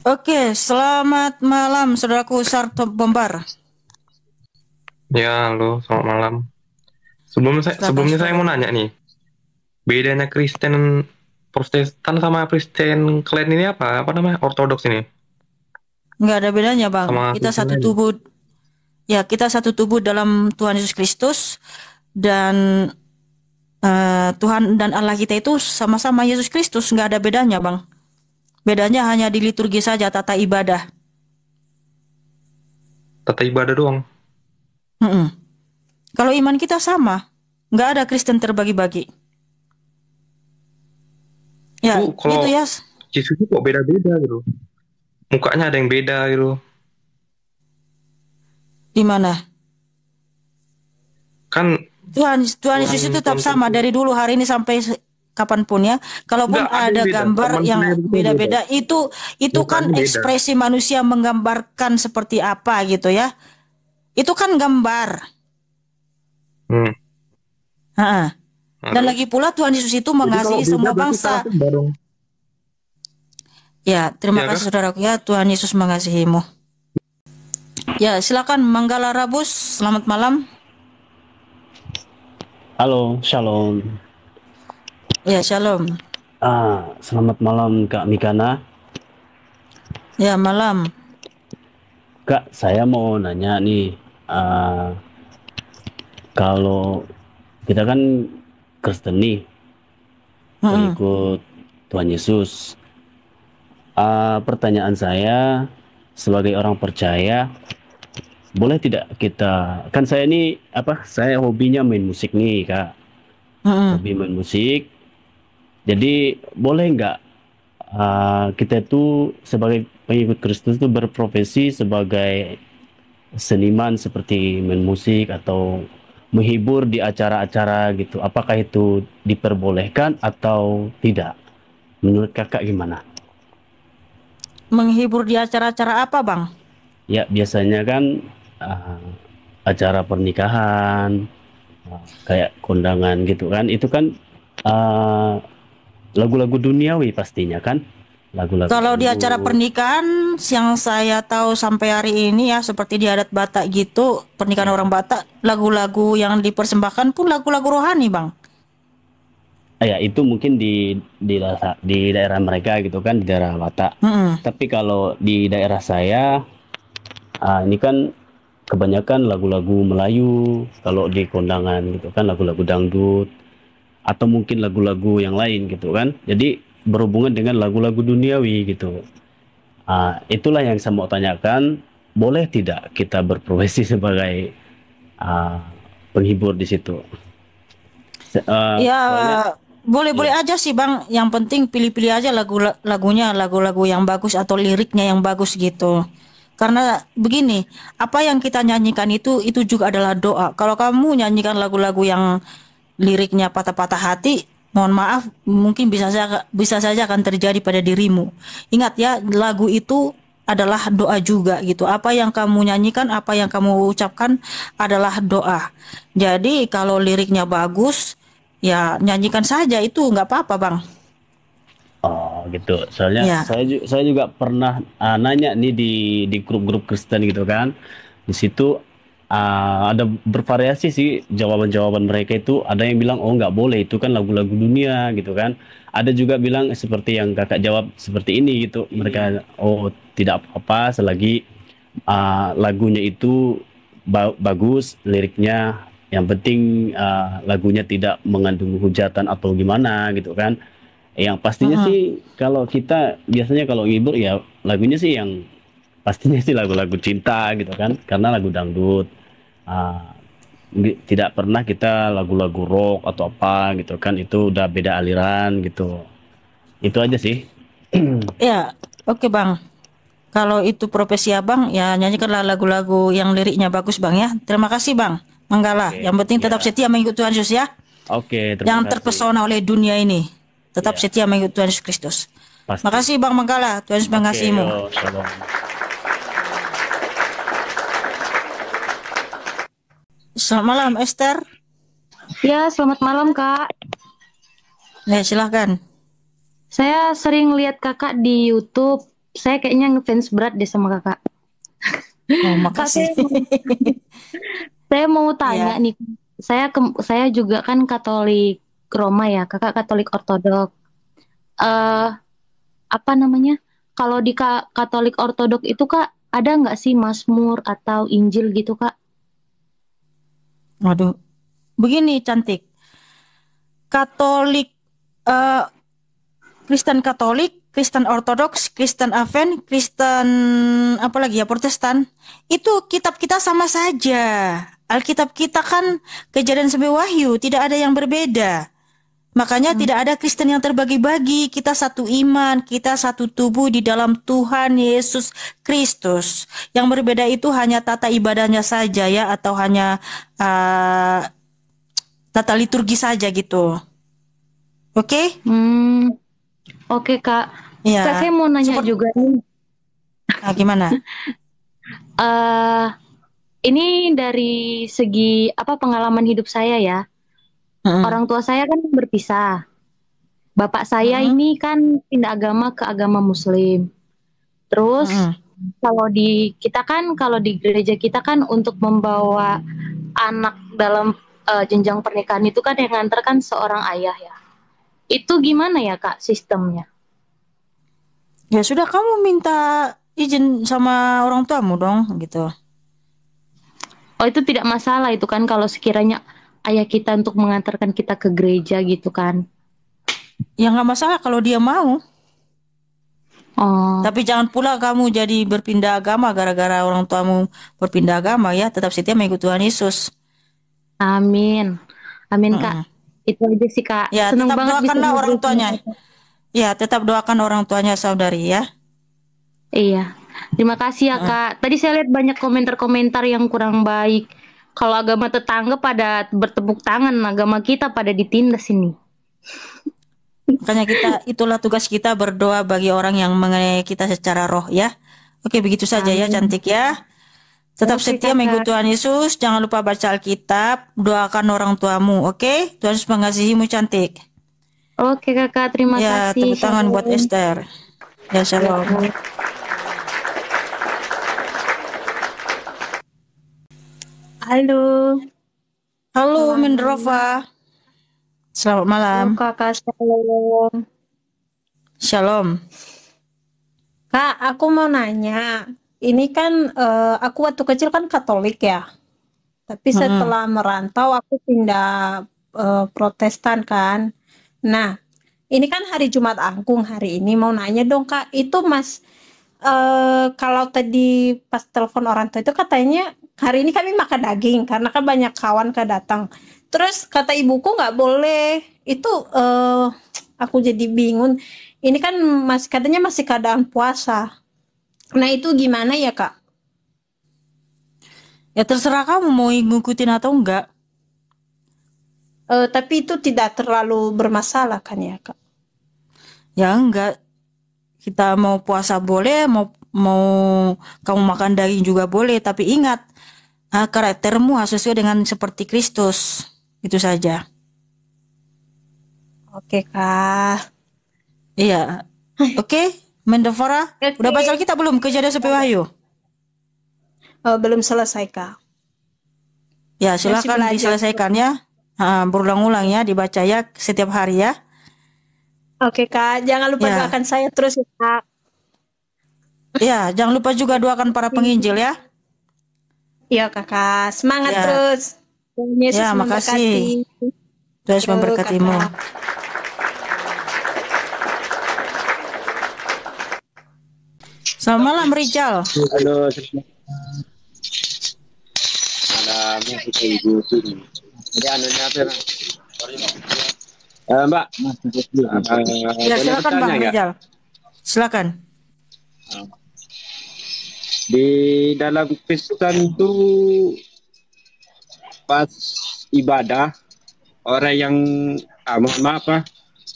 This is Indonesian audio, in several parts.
Oke, selamat malam saudaraku Sarto Bombar. Ya, halo, selamat malam. Silakan Sebelumnya saya mau saudaraku. nanya nih, bedanya Kristen Protestan sama Kristen kalian ini apa? Apa namanya? Ortodoks ini Nggak ada bedanya, Bang. sama Kita Kristen satu lain. tubuh, ya kita satu tubuh dalam Tuhan Yesus Kristus dan Tuhan dan Allah kita itu sama-sama Yesus Kristus, nggak ada bedanya, Bang. Bedanya hanya di liturgi saja, tata ibadah. Tata ibadah doang. Mm-mm. Kalau iman kita sama, nggak ada Kristen terbagi-bagi. Itu Ya, kalau gitu ya. Yesus itu kok beda-beda gitu. Mukanya ada yang beda gitu. Di mana? Kan Tuhan Tuhan Tuhan Yesus itu tetap Tuhan sama dari dulu hari ini sampai kapanpun ya. Kalaupun enggak ada yang ada beda. Sama gambar yang manusianya itu beda. beda-beda itu kan Mukanya beda. ekspresi manusia menggambarkan seperti apa gitu ya. Itu kan gambar. Hmm. Ha. Nah, Dan terus lagi pula Tuhan Yesus itu jadi kalau mengasihi beda semua berarti salah bangsa. sembah dong. Ya, terima Ya kasih kah? saudaraku ya. Tuhan Yesus mengasihimu. Ya, silakan Manggala Rabus. Selamat malam. Halo, Shalom. Ya, shalom. Selamat malam Kak Mikana. Ya, malam. Kak, saya mau nanya nih, ah, kalau kita kan Kristen nih, Mm-mm. pengikut Tuhan Yesus. Pertanyaan saya sebagai orang percaya, boleh tidak kita, kan saya ini apa? Saya hobinya main musik nih, Kak. Mm-mm. Hobi main musik. Jadi boleh nggak kita itu sebagai pengikut Kristus itu berprofesi sebagai seniman seperti main musik atau menghibur di acara-acara gitu. Apakah itu diperbolehkan atau tidak? Menurut kakak gimana? Menghibur di acara-acara apa, Bang? Ya biasanya kan uh, acara pernikahan, kayak kondangan gitu kan. Itu kan uh, lagu-lagu duniawi pastinya kan. Lagu-lagu Kalau di acara dangdut. pernikahan yang saya tahu sampai hari ini ya seperti di adat Batak gitu, pernikahan orang Ya. Batak, lagu-lagu yang dipersembahkan pun lagu-lagu rohani, Bang. Ya itu mungkin di daerah mereka gitu kan, di daerah Batak. Mm-mm. Tapi kalau di daerah saya, ini kan kebanyakan lagu-lagu Melayu kalau di kondangan gitu kan, lagu-lagu dangdut atau mungkin lagu-lagu yang lain gitu kan. Jadi berhubungan dengan lagu-lagu duniawi gitu. Itulah yang saya mau tanyakan, boleh tidak kita berprofesi sebagai ah, penghibur di situ? Ya Soalnya boleh-boleh ya, aja sih, Bang. Yang penting pilih-pilih aja lagunya, lagu-lagu yang bagus atau liriknya yang bagus gitu. Karena begini, apa yang kita nyanyikan itu juga adalah doa. Kalau kamu nyanyikan lagu-lagu yang liriknya patah-patah hati, mohon maaf, mungkin bisa saja akan terjadi pada dirimu. Ingat ya, lagu itu adalah doa juga gitu. Apa yang kamu nyanyikan, apa yang kamu ucapkan adalah doa. Jadi kalau liriknya bagus, ya nyanyikan saja itu nggak apa-apa, Bang. oh gitu. Soalnya Ya. saya juga pernah nanya nih di grup-grup Kristen gitu kan. Di situ ada bervariasi sih jawaban-jawaban mereka itu. Ada yang bilang oh nggak boleh itu kan lagu-lagu dunia gitu kan. Ada juga bilang seperti yang kakak jawab seperti ini gitu. Mereka oh tidak apa-apa selagi lagunya itu bagus liriknya. Yang penting lagunya tidak mengandung hujatan atau gimana gitu kan. Yang pastinya Mm-mm. sih kalau kita biasanya kalau ngibur ya lagunya sih yang pastinya sih lagu-lagu cinta gitu kan karena lagu dangdut. Ah, tidak pernah kita lagu-lagu rock atau apa gitu kan itu udah beda aliran gitu. Itu aja sih. Ya, oke, Bang. Kalau itu profesi Abang, ya nyanyikanlah lagu-lagu yang liriknya bagus, Bang ya. Terima kasih, Bang. Manggala. Oke, Yang penting tetap ya. setia mengikut Tuhan Yesus ya. Oke, terima Jangan kasih. terpesona oleh dunia ini. Tetap Ya, setia mengikut Tuhan Yesus Kristus. pasti. Makasih Bang Manggala. Tuhan Yesus Oke, mengasihimu. yo, shalom. Selamat malam, Esther. Ya, selamat malam Kak. Ya, silahkan. Saya sering lihat Kakak di YouTube saya kayaknya ngefans berat deh sama kakak. Oh, Kak, makasih. saya mau tanya Ya, nih. Saya juga kan Katolik Roma ya, kakak Katolik Ortodok. Eh apa namanya? Kalau di Katolik Ortodok itu kak, ada nggak sih Mazmur atau Injil gitu kak? waduh. Begini cantik. Katolik, eh, Kristen Katolik, Kristen Ortodoks, Kristen Advent, Kristen apa lagi ya, Protestan. Itu kitab kita sama saja. Alkitab kita kan Kejadian sampai Wahyu, tidak ada yang berbeda. Makanya Hmm. tidak ada Kristen yang terbagi-bagi. Kita satu iman, kita satu tubuh di dalam Tuhan Yesus Kristus. Yang berbeda itu hanya tata ibadahnya saja ya, atau hanya uh, tata liturgi saja gitu. Oke? Hmm, oke kak. Kak, saya Ya, mau nanya seperti juga nih. gimana? eh ini dari segi apa pengalaman hidup saya ya. Mm-mm. Orang tua saya kan berpisah. Bapak saya Mm-mm. ini kan pindah agama ke agama Muslim. Terus Mm-mm. kalau di gereja kita kan untuk membawa anak dalam jenjang pernikahan itu kan yang nganter kan seorang ayah ya. Itu gimana ya Kak sistemnya? Ya sudah, kamu minta izin sama orang tuamu dong gitu. Oh itu tidak masalah itu kan kalau sekiranya ayah kita untuk mengantarkan kita ke gereja gitu kan. Ya nggak masalah kalau dia mau. Oh, Tapi jangan pula kamu jadi berpindah agama gara-gara orang tuamu berpindah agama ya. Tetap setia mengikuti Tuhan Yesus. amin. Amin Kak. Mm-mm. Itu aja sih Kak. Ya, Seneng tetap banget bisa doakanlah orang ngobrol sama tuanya. Kakak. Ya, tetap doakan orang tuanya saudari ya. Iya. Terima kasih ya Mm. Kak. Tadi saya lihat banyak komentar-komentar yang kurang baik. Kalau agama tetangga pada bertepuk tangan, agama kita pada ditindas ini. Makanya itulah tugas kita, berdoa bagi orang yang mengenai kita secara roh ya. Oke, begitu saja ya Amin. cantik ya. Tetap Oke setia mengikuti Kakak. Tuhan Yesus. Jangan lupa baca Alkitab. Doakan orang tuamu. Oke, Tuhan Yesus mengasihimu cantik. Oke Kakak, terima Ya, kasih. tepuk tangan buat Shalom. Esther. Ya, Ya shalom. Kak. Halo. Halo, Malam. Mindrova. Selamat Halo malam. Kakak, shalom. Shalom. Kak, aku mau nanya. Ini kan aku waktu kecil kan Katolik ya. Tapi Mm-mm. setelah merantau aku pindah Protestan kan. Nah, ini kan hari Jumat Agung hari ini. Mau nanya dong Kak, itu Mas kalau tadi pas telepon orang tua itu katanya hari ini kami makan daging karena kan banyak kawan datang. Terus kata ibuku nggak boleh. Itu aku jadi bingung. Ini kan katanya masih keadaan puasa. Nah, itu gimana ya, Kak? Ya terserah kamu mau ngikutin atau enggak. Tapi itu tidak terlalu bermasalah kan ya, Kak? Ya enggak. Kita mau puasa boleh, mau mau kamu makan daging juga boleh, tapi ingat, karaktermu harus sesuai dengan seperti Kristus. Itu saja. Oke, Kak. Iya. Oke, Mendevora, udah baca Oke. kita belum Kejadian sampai Wahyu? Belum selesai, Kak. Ya, Masih silakan belajar. diselesaikan ya. Berulang-ulang ya, dibaca ya setiap hari ya. Oke, Kak. Jangan lupa Ya, doakan saya terus ya, Kak. ya, jangan lupa juga doakan para penginjil ya. Iya, Kakak. Semangat Ya, terus. Tuhan Yesus ya, makasih. memberkati. Tuhan Yuk, memberkatimu. Kakak. Selamat malam, Rijal. Halo, malam kita ibu sini. Jadi anunya apa? Mbak, Ya, boleh silakan bertanya Bang nggak? Rijal. Silakan. Di dalam Kristen itu pas ibadah orang yang mohon maaf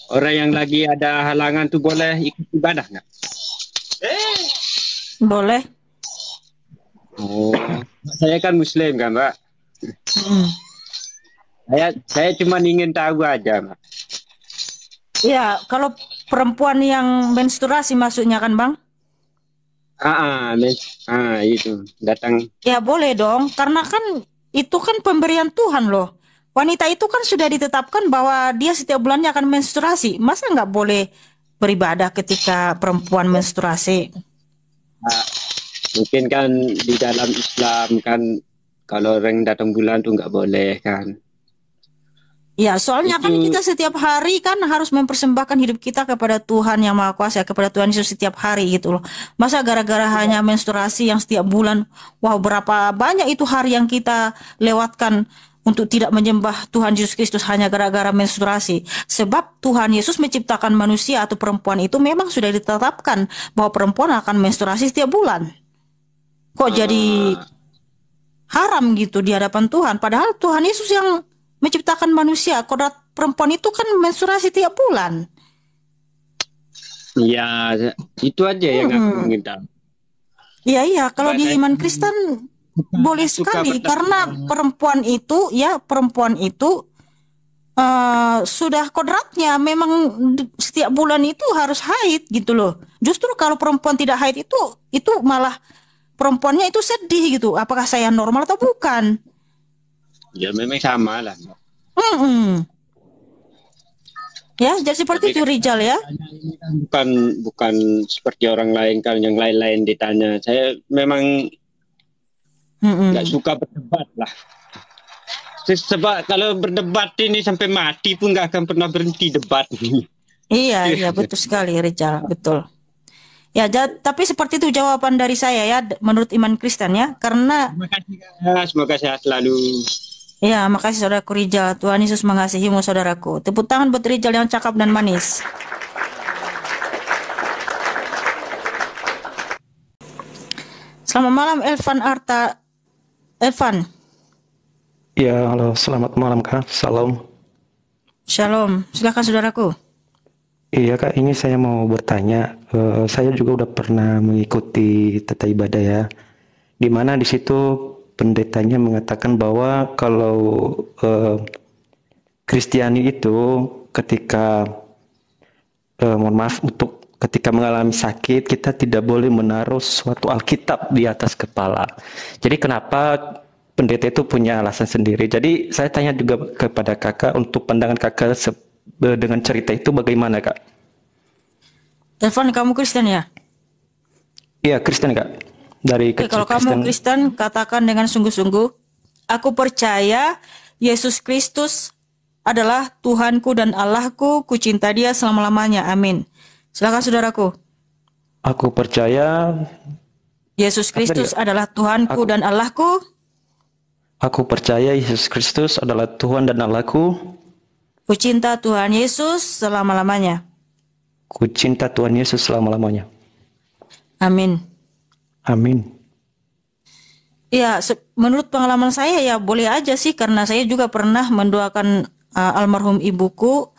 orang yang lagi ada halangan tuh boleh ikut ibadah nggak? Boleh. Oh, saya kan Muslim kan, Mbak. Mm. Saya cuma ingin tahu aja, Mbak. Ya, kalau perempuan yang menstruasi maksudnya kan, Bang? Itu datang. Ya boleh dong, karena kan itu kan pemberian Tuhan loh. Wanita itu kan sudah ditetapkan bahwa dia setiap bulannya akan menstruasi. Masa nggak boleh beribadah ketika perempuan menstruasi? Ah, Mungkin kan di dalam Islam kan kalau orang datang bulan tuh nggak boleh kan. Ya, soalnya kan Itu kita setiap hari kan harus mempersembahkan hidup kita kepada Tuhan yang Maha Kuasa, kepada Tuhan Yesus setiap hari gitu loh. Masa gara-gara hanya menstruasi yang setiap bulan, wow berapa banyak itu hari yang kita lewatkan untuk tidak menyembah Tuhan Yesus Kristus hanya gara-gara menstruasi. Sebab Tuhan Yesus menciptakan manusia atau perempuan itu memang sudah ditetapkan bahwa perempuan akan menstruasi setiap bulan. Kok jadi ah, haram gitu di hadapan Tuhan? Padahal Tuhan Yesus yang menciptakan manusia, kodrat perempuan itu kan menstruasi tiap bulan. ya itu aja yang aku Hmm. minta. Iya, iya. Kalau Coba di saya iman Kristen boleh suka sekali karena bertemu. perempuan itu sudah kodratnya memang setiap bulan itu harus haid gitu loh. Justru kalau perempuan tidak haid itu malah perempuannya itu sedih gitu. Apakah saya normal atau bukan? Ya memang sama lah. Hmm. Ya, jadi seperti Tapi itu kan Rijal ya. ini kan bukan seperti orang lain kan yang lain-lain ditanya. Saya memang nggak Hmm. suka berdebat lah. Sebab kalau berdebat ini sampai mati pun nggak akan pernah berhenti debat. Iya, iya betul sekali Rijal, betul. Ya, tapi seperti itu jawaban dari saya ya, menurut iman Kristen ya. Karena, Terima kasih Kak. Semoga sehat selalu. ya makasih saudaraku Rijal. Tuhan Yesus mengasihimu saudaraku. Tepuk tangan buat Rijal yang cakap dan manis. Selamat malam Elvan Arta. Elvan, Ya, halo, selamat malam Kak. Salam. shalom. Silakan saudaraku. Iya Kak, ini saya mau bertanya. Saya juga udah pernah mengikuti tata ibadah ya. Di mana di situ pendetanya mengatakan bahwa kalau Kristiani itu ketika mohon maaf untuk ketika mengalami sakit kita tidak boleh menaruh suatu Alkitab di atas kepala. Jadi kenapa pendeta itu punya alasan sendiri. Jadi saya tanya juga kepada kakak untuk pandangan kakak dengan cerita itu bagaimana kak? Elvan, kamu Kristen ya? Iya Kristen kak. Dari Oke, kecil kalau kamu Kristen. Kristen, katakan dengan sungguh-sungguh, aku percaya Yesus Kristus adalah Tuhanku dan Allahku, ku cinta dia selama-lamanya. Amin. Silakan saudaraku. Aku percaya Yesus apa tadi Kristus kak? adalah Tuhanku Aku dan Allahku, aku percaya Yesus Kristus adalah Tuhan dan Allahku. ku cinta Tuhan Yesus selama-lamanya. Ku cinta Tuhan Yesus selama-lamanya. Amin. Amin. Ya, menurut pengalaman saya ya boleh aja sih karena saya juga pernah mendoakan almarhum ibuku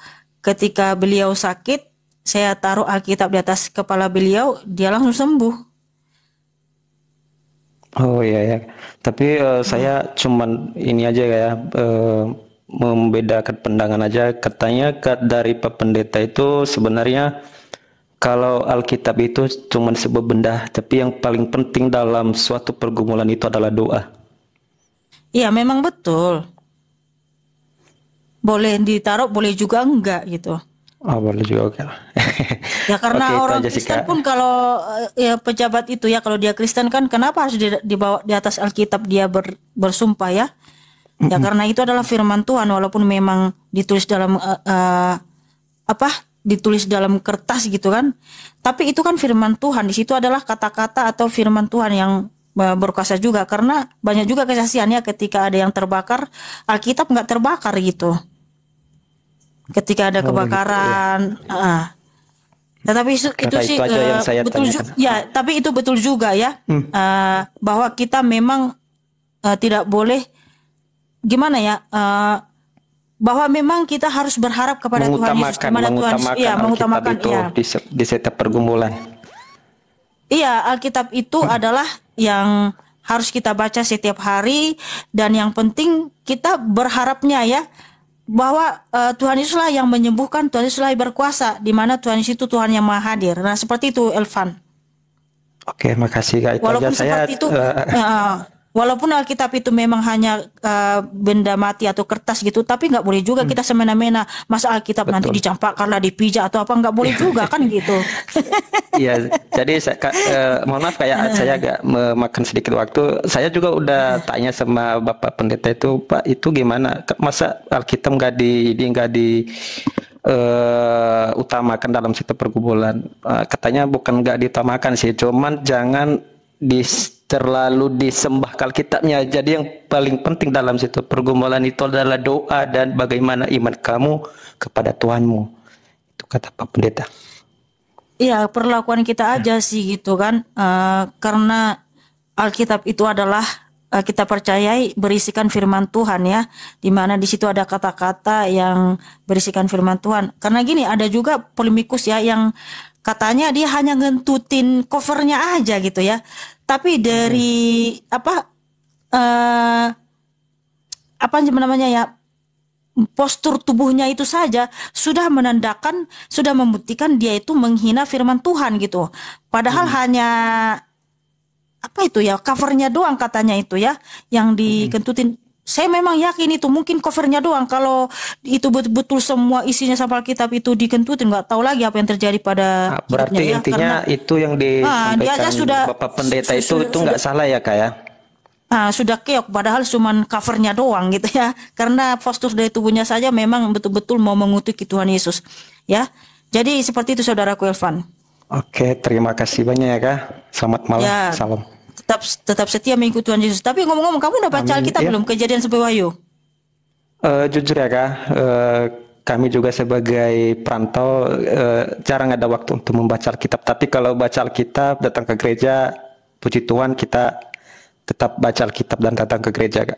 ketika beliau sakit. Saya taruh Alkitab di atas kepala beliau, dia langsung sembuh. Oh iya ya. Tapi saya cuman ini aja ya membedakan pandangan aja. Katanya dari Pak Pendeta itu sebenarnya kalau Alkitab itu cuman sebuah benda, tapi yang paling penting dalam suatu pergumulan itu adalah doa. Iya, memang betul. Boleh ditaruh, boleh juga enggak gitu. Oh, boleh juga oke. Ya karena Oke, itu orang aja sih Kristen Kak. pun kalau ya pejabat itu ya kalau dia Kristen kan kenapa harus dibawa di atas Alkitab dia bersumpah ya? Ya karena itu adalah firman Tuhan walaupun memang ditulis dalam ditulis dalam kertas gitu kan. Tapi itu kan firman Tuhan. Di situ adalah kata-kata atau firman Tuhan yang berkuasa juga karena banyak juga kesaksiannya ketika ada yang terbakar, Alkitab nggak terbakar gitu. Ketika ada Oh gitu ya. kebakaran, tetapi itu Karena sih itu aja yang saya betul tanyakan. ya, tapi itu betul juga ya bahwa kita memang tidak boleh gimana ya bahwa memang kita harus berharap kepada Tuhan Yesus di mana Tuhan Yesus Mengutamakan Alkitab mengutamakan itu ya. di setiap pergumulan. Iya, Alkitab itu adalah yang harus kita baca setiap hari dan yang penting kita berharapnya ya bahwa Tuhan Yesuslah yang menyembuhkan, Tuhan Yesuslah yang berkuasa di mana Tuhan Yesus itu Tuhan yang Maha Hadir. Nah, seperti itu Elvan. Oke. Oke, makasih Kak. Itu aja Walaupun saya seperti itu, walaupun Alkitab itu memang hanya benda mati atau kertas gitu, tapi nggak boleh juga kita semena-mena masa Alkitab nanti betul. dicampakkanlah, dipijak atau apa, nggak boleh juga kan gitu. Iya, jadi mohon maaf kayak saya agak memakan sedikit waktu. Saya juga udah tanya sama Bapak Pendeta itu, Pak, itu gimana? Masa Alkitab nggak di utamakan dalam satu pergumulan? Katanya bukan nggak diutamakan sih, cuman jangan terlalu disembah Alkitabnya. Jadi yang paling penting dalam situ pergumulan itu adalah doa dan bagaimana iman kamu kepada Tuhanmu. Itu kata Pak Pendeta. Iya, perlakuan kita aja sih gitu kan. Karena Alkitab itu adalah kita percayai berisikan firman Tuhan ya, di mana di situ ada kata-kata yang berisikan firman Tuhan. Karena gini, ada juga polemikus ya yang katanya dia hanya ngentutin covernya aja gitu ya. Tapi dari apa namanya ya, postur tubuhnya itu saja sudah menandakan, sudah membuktikan dia itu menghina firman Tuhan gitu. Padahal hanya apa itu ya, covernya doang katanya itu ya yang dikentutin. Saya memang yakin itu mungkin covernya doang. Kalau itu betul-betul semua isinya sampal kitab itu dikentutin, nggak tahu lagi apa yang terjadi pada Berarti hidupnya ya. intinya Karena itu yang dia aja disampaikan sudah Bapak Pendeta itu nggak salah ya Kak ya? sudah keok, padahal cuman covernya doang gitu ya. Karena postur dari tubuhnya saja memang betul-betul mau mengutuki Tuhan Yesus ya. Jadi seperti itu saudaraku Elvan. Oke, terima kasih banyak ya Kak. Selamat malam. Ya, Salam. tetap setia mengikuti Tuhan Yesus. Tapi ngomong-ngomong, kamu udah baca Amin. Alkitab Ya. belum, Kejadian sampai Wahyu? Jujur ya Kak, kami juga sebagai perantau jarang ada waktu untuk membaca Alkitab. Tapi kalau baca Alkitab, datang ke gereja, puji Tuhan kita tetap baca Alkitab dan datang ke gereja Kak.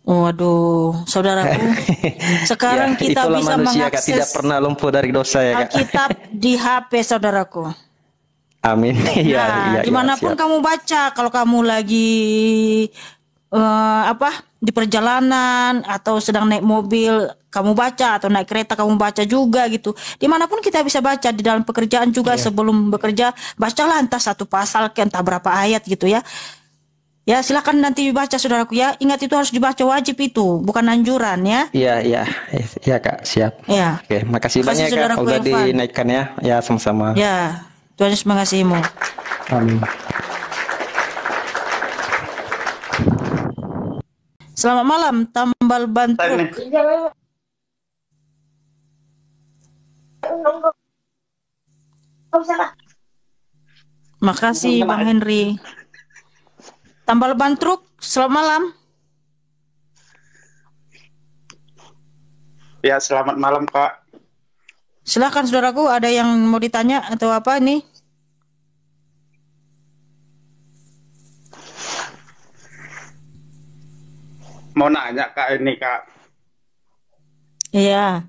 Waduh, saudaraku, sekarang Ya, kita itulah bisa manusia Kak, tidak mengakses pernah lumpuh dari dosa ya Kak. Alkitab di HP saudaraku. Amin. Nah, Ya, dimanapun siap. kamu baca, kalau kamu lagi di perjalanan atau sedang naik mobil, kamu baca, atau naik kereta kamu baca juga gitu. Dimanapun kita bisa baca, di dalam pekerjaan juga sebelum bekerja, bacalah entah satu pasal, entah berapa ayat gitu ya. Ya, silakan nanti dibaca saudaraku ya. Ingat itu harus dibaca, wajib itu, bukan anjuran ya. Iya Kak, siap. Ya. Oke, makasih banyak Kak, saudaraku udah Evan. dinaikkan ya. Ya, sama-sama. Ya, Tuhan Yesus mengasihimu. Amin. Selamat malam, Tambal Bantruk. Makasih Bang Henry. Tambal Bantruk, selamat malam. Ya, selamat malam, Kak. Silakan saudaraku, ada yang mau ditanya atau apa nih? Mau nanya, Kak, ini, Kak. Iya.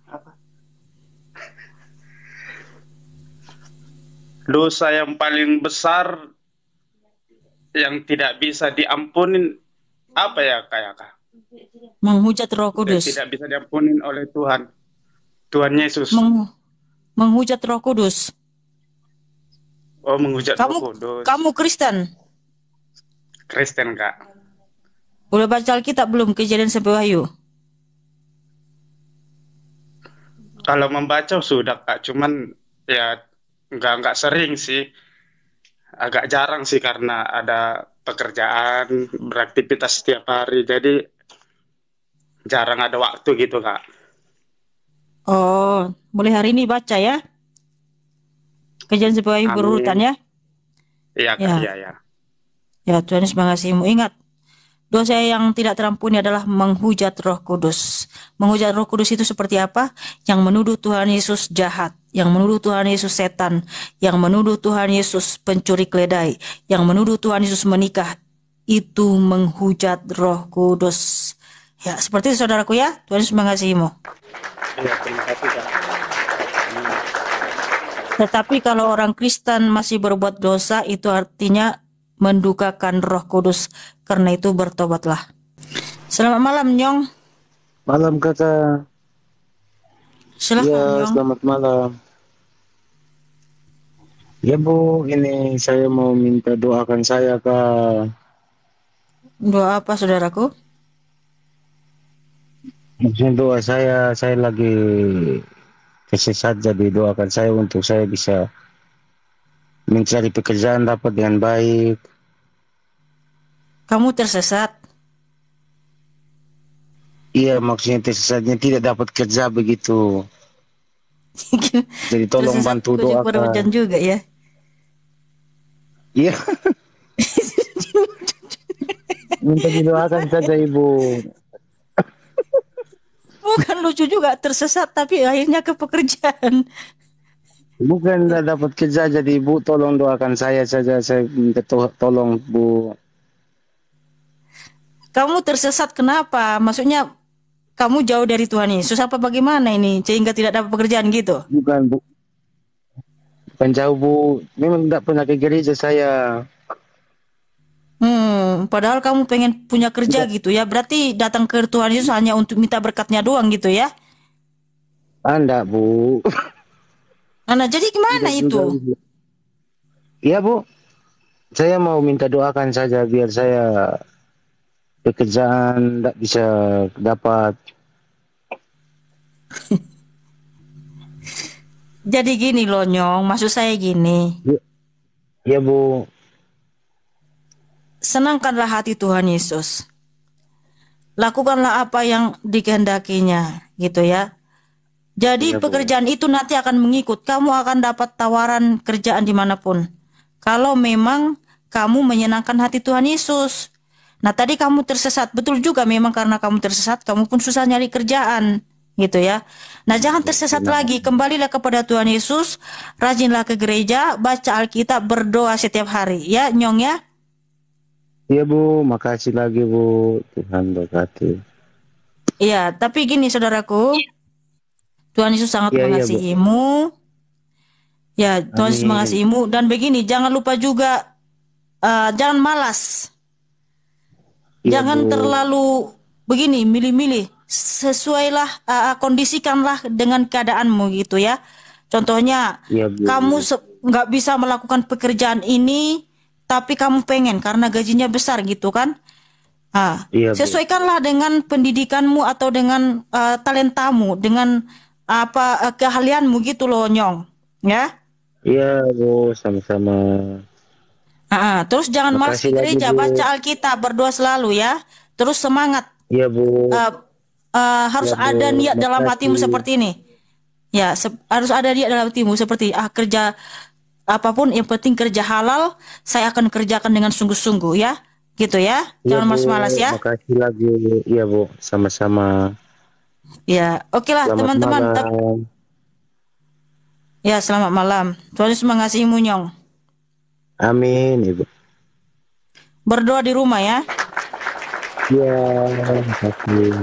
Apa? Dosa yang paling besar yang tidak bisa diampunin apa ya, Kak? Menghujat Roh Yang Kudus. tidak bisa diampunin oleh Tuhan. Tuhan Yesus. Menghujat Roh Kudus. Oh, menghujat Kamu Roh Kudus. kamu Kristen? Kristen, Kak. Udah baca Alkitab belum, Kejadian sampai Wahyu? Kalau membaca sudah, Kak. Cuman ya nggak sering sih. Agak jarang sih karena ada pekerjaan, beraktivitas setiap hari. Jadi jarang ada waktu gitu, Kak. Oh, mulai hari ini baca ya. Kejadian sampai Wahyu Amin. berurutan ya. Iya, Kak. Ya. Iya. Ya, Tuhan Yesus mengasihimu. Ingat, dosa yang tidak terampuni adalah menghujat Roh Kudus. Menghujat Roh Kudus itu seperti apa? Yang menuduh Tuhan Yesus jahat, yang menuduh Tuhan Yesus setan, yang menuduh Tuhan Yesus pencuri keledai, yang menuduh Tuhan Yesus menikah. Itu menghujat Roh Kudus. Ya, seperti itu saudaraku ya. Tuhan Yesus mengasihimu. Iya, terima kasih, Kak. Tetapi kalau orang Kristen masih berbuat dosa, itu artinya mendukakan Roh Kudus. Karena itu bertobatlah. Selamat malam, Nyong. Malam Kakak. Silakan, Ya, Nyong. selamat malam. Ya Bu, ini saya mau minta doakan saya Kak. Doa apa saudaraku? Maksudnya doa saya lagi tersesat, jadi doakan saya untuk saya bisa mencari pekerjaan dapat dengan baik. Kamu tersesat. Iya, maksudnya tersesatnya tidak dapat kerja begitu. Jadi tolong Tersesat bantu ujuk pada doakan. hujan juga ya. Iya, minta didoakan saja Ibu. Bukan lucu juga tersesat tapi akhirnya ke pekerjaan. Bukan tidak dapat kerja, jadi Ibu tolong doakan saya saja. Saya minta tolong Bu. Kamu tersesat kenapa? Maksudnya kamu jauh dari Tuhan Yesus apa bagaimana ini sehingga tidak dapat pekerjaan gitu? Bukan Bu, bukan jauh Bu. Memang tidak pernah ke gereja saya. Padahal kamu pengen punya kerja Tidak, gitu ya. Berarti datang ke Tuhan Yesus hanya untuk minta berkatnya doang gitu ya. Anda Bu. Nah, jadi gimana Tidak juga itu? Ibu. Iya Bu, saya mau minta doakan saja biar saya pekerjaan tidak bisa dapat. Jadi gini loh Nyong, maksud saya gini. Iya iya, Bu. Senangkanlah hati Tuhan Yesus. Lakukanlah apa yang dikehendakinya gitu ya. Jadi Iya Bu. pekerjaan itu nanti akan mengikut. Kamu akan dapat tawaran kerjaan dimanapun. Kalau memang kamu menyenangkan hati Tuhan Yesus. Nah tadi kamu tersesat. Betul juga memang karena kamu tersesat. Kamu pun susah nyari kerjaan. Gitu ya. Nah jangan tersesat Benar. lagi. Kembalilah kepada Tuhan Yesus. Rajinlah ke gereja. Baca Alkitab. Berdoa setiap hari. Ya Nyong ya. Iya Bu, makasih lagi Bu. Tuhan berkati. Iya. Tapi gini saudaraku. Tuhan Yesus sangat Iya iya Bu. mengasihimu. Ya, Tuhan Yesus Amin. mengasihimu. Dan begini, jangan lupa juga, jangan malas. Iya Jangan Bu. terlalu begini, milih-milih. Sesuailah, kondisikanlah dengan keadaanmu gitu ya. Contohnya, Iya Bu. kamu nggak bisa melakukan pekerjaan ini, tapi kamu pengen karena gajinya besar gitu kan. Iya Bu. Sesuaikanlah dengan pendidikanmu atau dengan talentamu, dengan apa keahlianmu gitu loh, Nyong. Ya. Iya Bu, sama-sama. Terus jangan malas ke Makasih lagi gereja, Bu. baca Alkitab, berdoa selalu ya. Terus semangat, Iya Bu. uh, harus Iya Bu. ada niat dalam hatimu Makasih. seperti ini. Ya, harus ada niat dalam hatimu seperti kerja apapun, yang penting kerja halal, saya akan kerjakan dengan sungguh-sungguh ya, gitu ya. Iya Jangan Bu. malas-malas ya. Makasih lagi. Iya Bu, sama-sama. Ya, oke lah Selamat teman-teman. malam. Ya, selamat malam. Tuhan Yesus mengasihimu Nyong. Amin Ibu. Berdoa di rumah ya. Iya, makasih.